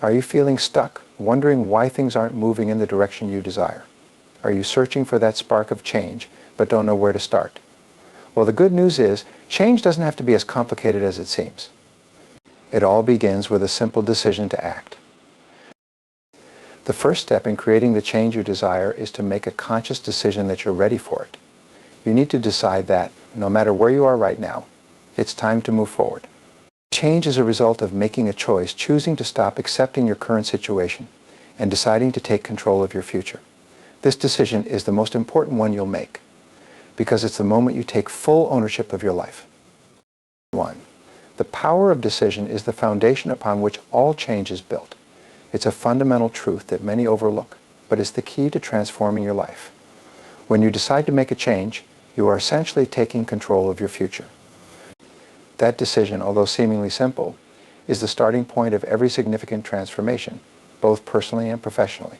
Are you feeling stuck, wondering why things aren't moving in the direction you desire? Are you searching for that spark of change, but don't know where to start? Well, the good news is, change doesn't have to be as complicated as it seems. It all begins with a simple decision to act. The first step in creating the change you desire is to make a conscious decision that you're ready for it. You need to decide that, no matter where you are right now, it's time to move forward. Change is a result of making a choice, choosing to stop accepting your current situation, and deciding to take control of your future. This decision is the most important one you'll make, because it's the moment you take full ownership of your life. 1. The power of decision is the foundation upon which all change is built. It's a fundamental truth that many overlook, but it's the key to transforming your life. When you decide to make a change, you are essentially taking control of your future. That decision, although seemingly simple, is the starting point of every significant transformation, both personally and professionally.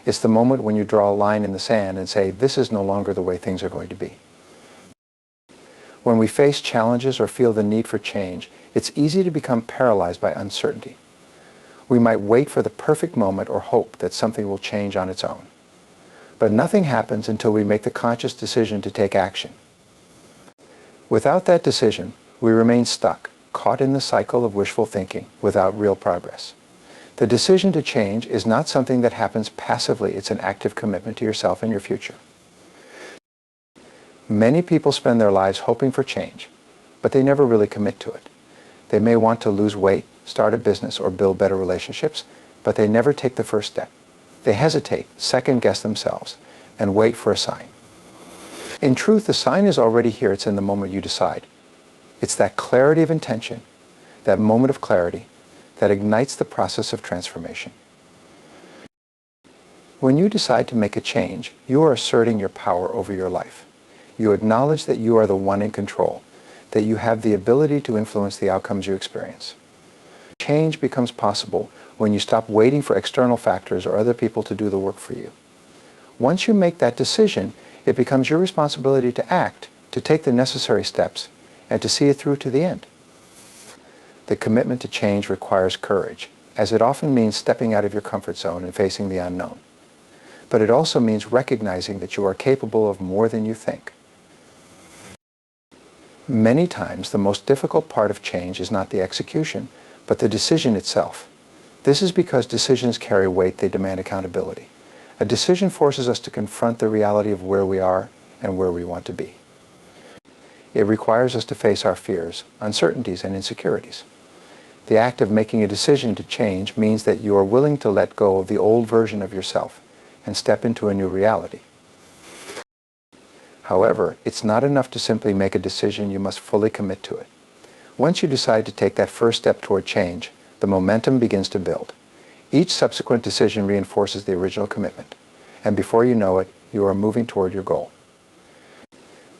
It's the moment when you draw a line in the sand and say, this is no longer the way things are going to be. When we face challenges or feel the need for change, it's easy to become paralyzed by uncertainty. We might wait for the perfect moment or hope that something will change on its own. But nothing happens until we make the conscious decision to take action. Without that decision, we remain stuck, caught in the cycle of wishful thinking without real progress. The decision to change is not something that happens passively. It's an active commitment to yourself and your future. Many people spend their lives hoping for change, but they never really commit to it. They may want to lose weight, start a business, or build better relationships, but they never take the first step. They hesitate, second-guess themselves, and wait for a sign. In truth, the sign is already here. It's in the moment you decide. It's that clarity of intention, that moment of clarity, that ignites the process of transformation. When you decide to make a change, you are asserting your power over your life. You acknowledge that you are the one in control, that you have the ability to influence the outcomes you experience. Change becomes possible when you stop waiting for external factors or other people to do the work for you. Once you make that decision, it becomes your responsibility to act, to take the necessary steps, and to see it through to the end. The commitment to change requires courage, as it often means stepping out of your comfort zone and facing the unknown. But it also means recognizing that you are capable of more than you think. Many times, the most difficult part of change is not the execution, but the decision itself. This is because decisions carry weight, they demand accountability. A decision forces us to confront the reality of where we are and where we want to be. It requires us to face our fears, uncertainties, and insecurities. The act of making a decision to change means that you are willing to let go of the old version of yourself and step into a new reality. However, it's not enough to simply make a decision. You must fully commit to it. Once you decide to take that first step toward change, the momentum begins to build. Each subsequent decision reinforces the original commitment, and before you know it, you are moving toward your goal.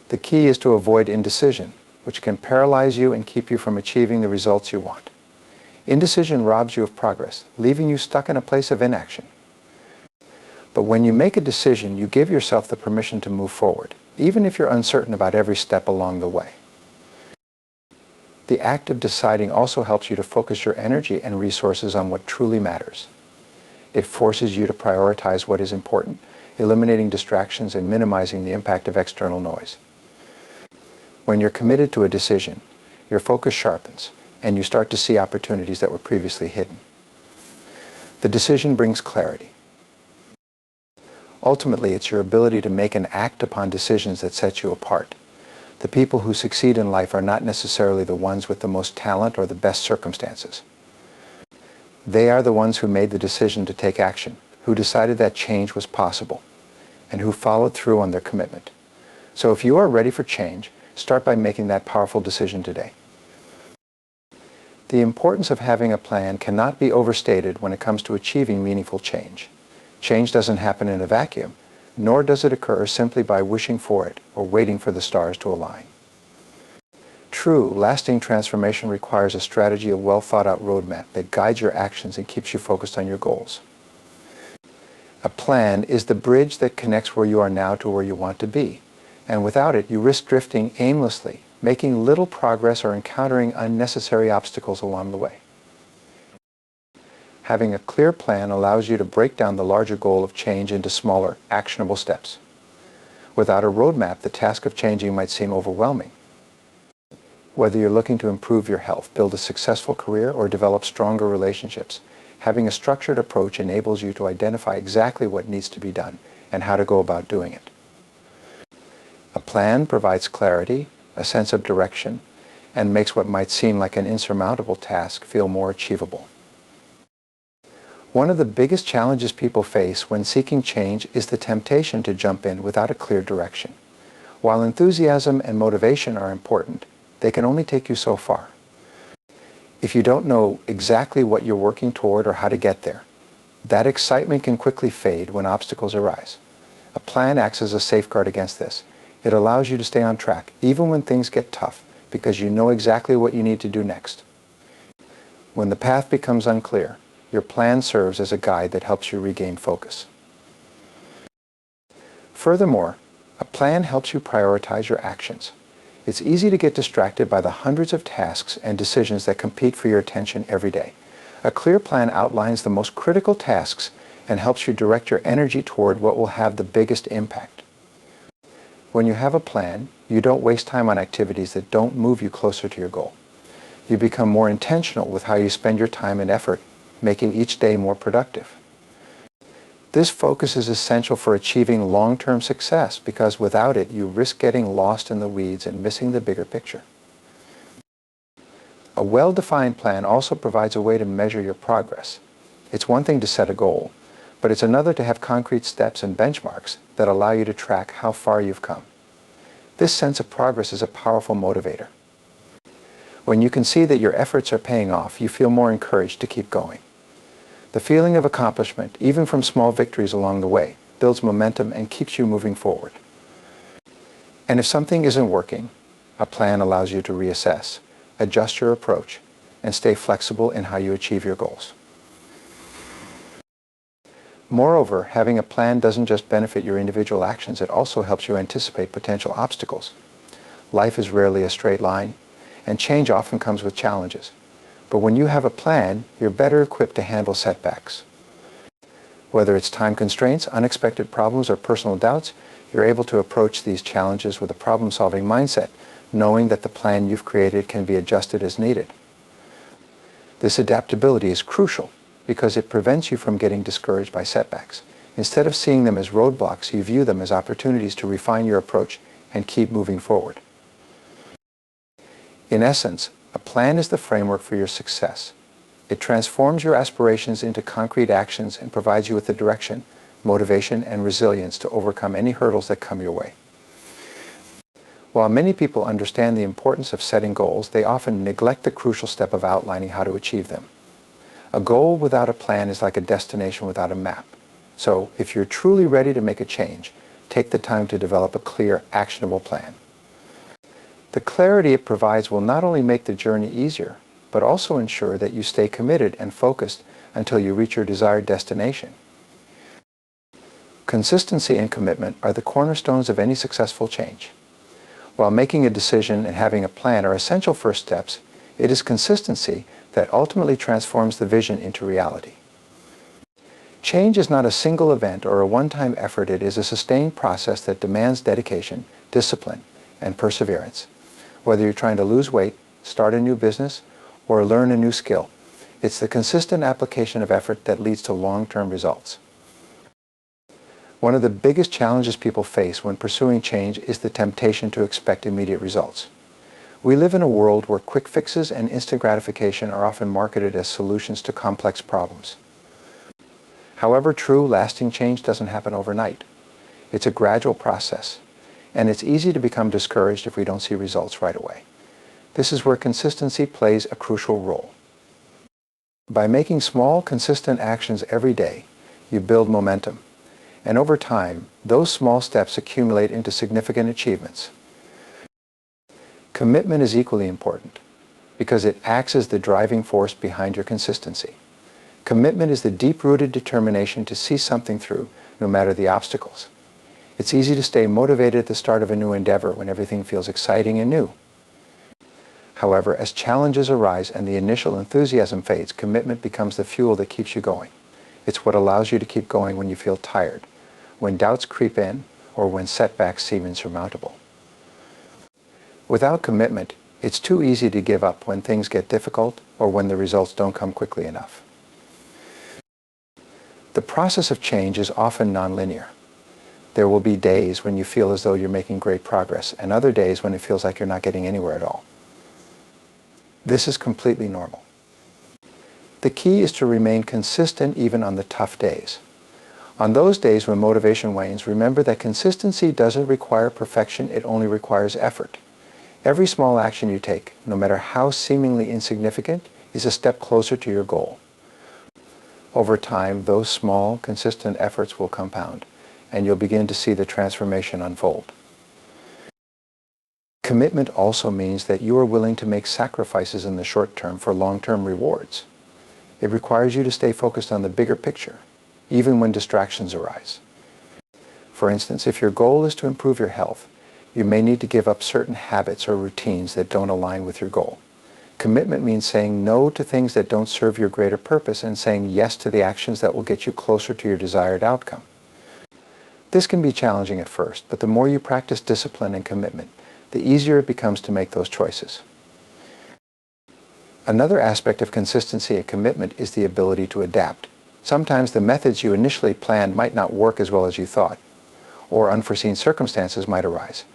The key is to avoid indecision, which can paralyze you and keep you from achieving the results you want. Indecision robs you of progress, leaving you stuck in a place of inaction. But when you make a decision, you give yourself the permission to move forward, even if you're uncertain about every step along the way. The act of deciding also helps you to focus your energy and resources on what truly matters. It forces you to prioritize what is important, eliminating distractions and minimizing the impact of external noise. When you're committed to a decision, your focus sharpens, and you start to see opportunities that were previously hidden. The decision brings clarity. Ultimately, it's your ability to make and act upon decisions that sets you apart. The people who succeed in life are not necessarily the ones with the most talent or the best circumstances. They are the ones who made the decision to take action, who decided that change was possible, and who followed through on their commitment. So if you are ready for change, start by making that powerful decision today. The importance of having a plan cannot be overstated when it comes to achieving meaningful change. Change doesn't happen in a vacuum, nor does it occur simply by wishing for it or waiting for the stars to align. True, lasting transformation requires a strategy, a well-thought-out roadmap that guides your actions and keeps you focused on your goals. A plan is the bridge that connects where you are now to where you want to be, and without it, you risk drifting aimlessly, making little progress or encountering unnecessary obstacles along the way. Having a clear plan allows you to break down the larger goal of change into smaller, actionable steps. Without a roadmap, the task of changing might seem overwhelming. Whether you're looking to improve your health, build a successful career, or develop stronger relationships, having a structured approach enables you to identify exactly what needs to be done and how to go about doing it. A plan provides clarity, a sense of direction, and makes what might seem like an insurmountable task feel more achievable. One of the biggest challenges people face when seeking change is the temptation to jump in without a clear direction. While enthusiasm and motivation are important, they can only take you so far. If you don't know exactly what you're working toward or how to get there, that excitement can quickly fade when obstacles arise. A plan acts as a safeguard against this. It allows you to stay on track, even when things get tough, because you know exactly what you need to do next. When the path becomes unclear, your plan serves as a guide that helps you regain focus. Furthermore, a plan helps you prioritize your actions. It's easy to get distracted by the hundreds of tasks and decisions that compete for your attention every day. A clear plan outlines the most critical tasks and helps you direct your energy toward what will have the biggest impact. When you have a plan, you don't waste time on activities that don't move you closer to your goal. You become more intentional with how you spend your time and effort, making each day more productive. This focus is essential for achieving long-term success because without it, you risk getting lost in the weeds and missing the bigger picture. A well-defined plan also provides a way to measure your progress. It's one thing to set a goal, but it's another to have concrete steps and benchmarks that allow you to track how far you've come. This sense of progress is a powerful motivator. When you can see that your efforts are paying off, you feel more encouraged to keep going. The feeling of accomplishment, even from small victories along the way, builds momentum and keeps you moving forward. And if something isn't working, a plan allows you to reassess, adjust your approach, and stay flexible in how you achieve your goals. Moreover, having a plan doesn't just benefit your individual actions, it also helps you anticipate potential obstacles. Life is rarely a straight line, and change often comes with challenges. But when you have a plan, you're better equipped to handle setbacks. Whether it's time constraints, unexpected problems, or personal doubts, you're able to approach these challenges with a problem-solving mindset, knowing that the plan you've created can be adjusted as needed. This adaptability is crucial because it prevents you from getting discouraged by setbacks. Instead of seeing them as roadblocks, you view them as opportunities to refine your approach and keep moving forward. In essence, a plan is the framework for your success. It transforms your aspirations into concrete actions and provides you with the direction, motivation, and resilience to overcome any hurdles that come your way. While many people understand the importance of setting goals, they often neglect the crucial step of outlining how to achieve them. A goal without a plan is like a destination without a map. So, if you're truly ready to make a change, take the time to develop a clear, actionable plan. The clarity it provides will not only make the journey easier, but also ensure that you stay committed and focused until you reach your desired destination. Consistency and commitment are the cornerstones of any successful change. While making a decision and having a plan are essential first steps, it is consistency that ultimately transforms the vision into reality. Change is not a single event or a one-time effort. It is a sustained process that demands dedication, discipline, and perseverance. Whether you're trying to lose weight, start a new business, or learn a new skill, it's the consistent application of effort that leads to long-term results. One of the biggest challenges people face when pursuing change is the temptation to expect immediate results. We live in a world where quick fixes and instant gratification are often marketed as solutions to complex problems. However, true, lasting change doesn't happen overnight. It's a gradual process, and it's easy to become discouraged if we don't see results right away. This is where consistency plays a crucial role. By making small, consistent actions every day, you build momentum, and over time, those small steps accumulate into significant achievements. Commitment is equally important because it acts as the driving force behind your consistency. Commitment is the deep-rooted determination to see something through, no matter the obstacles. It's easy to stay motivated at the start of a new endeavor when everything feels exciting and new. However, as challenges arise and the initial enthusiasm fades, commitment becomes the fuel that keeps you going. It's what allows you to keep going when you feel tired, when doubts creep in, or when setbacks seem insurmountable. Without commitment, it's too easy to give up when things get difficult or when the results don't come quickly enough. The process of change is often nonlinear. There will be days when you feel as though you're making great progress, and other days when it feels like you're not getting anywhere at all. This is completely normal. The key is to remain consistent even on the tough days. On those days when motivation wanes, remember that consistency doesn't require perfection, it only requires effort. Every small action you take, no matter how seemingly insignificant, is a step closer to your goal. Over time, those small, consistent efforts will compound, and you'll begin to see the transformation unfold. Commitment also means that you are willing to make sacrifices in the short term for long-term rewards. It requires you to stay focused on the bigger picture, even when distractions arise. For instance, if your goal is to improve your health, you may need to give up certain habits or routines that don't align with your goal. Commitment means saying no to things that don't serve your greater purpose and saying yes to the actions that will get you closer to your desired outcome. This can be challenging at first, but the more you practice discipline and commitment, the easier it becomes to make those choices. Another aspect of consistency and commitment is the ability to adapt. Sometimes the methods you initially planned might not work as well as you thought, or unforeseen circumstances might arise.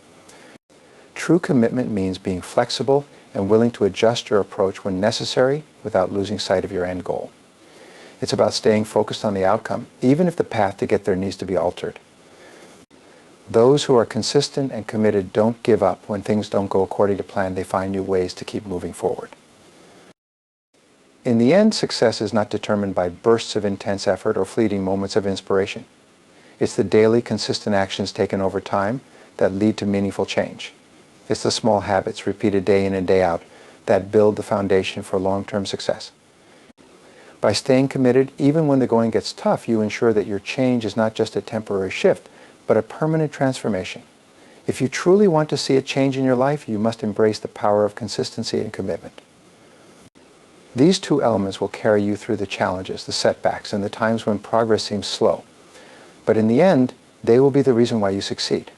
True commitment means being flexible and willing to adjust your approach when necessary without losing sight of your end goal. It's about staying focused on the outcome, even if the path to get there needs to be altered. Those who are consistent and committed don't give up when things don't go according to plan. They find new ways to keep moving forward. In the end, success is not determined by bursts of intense effort or fleeting moments of inspiration. It's the daily, consistent actions taken over time that lead to meaningful change. It's the small habits repeated day in and day out that build the foundation for long-term success. By staying committed, even when the going gets tough, you ensure that your change is not just a temporary shift, but a permanent transformation. If you truly want to see a change in your life, you must embrace the power of consistency and commitment. These two elements will carry you through the challenges, the setbacks, and the times when progress seems slow. But in the end, they will be the reason why you succeed.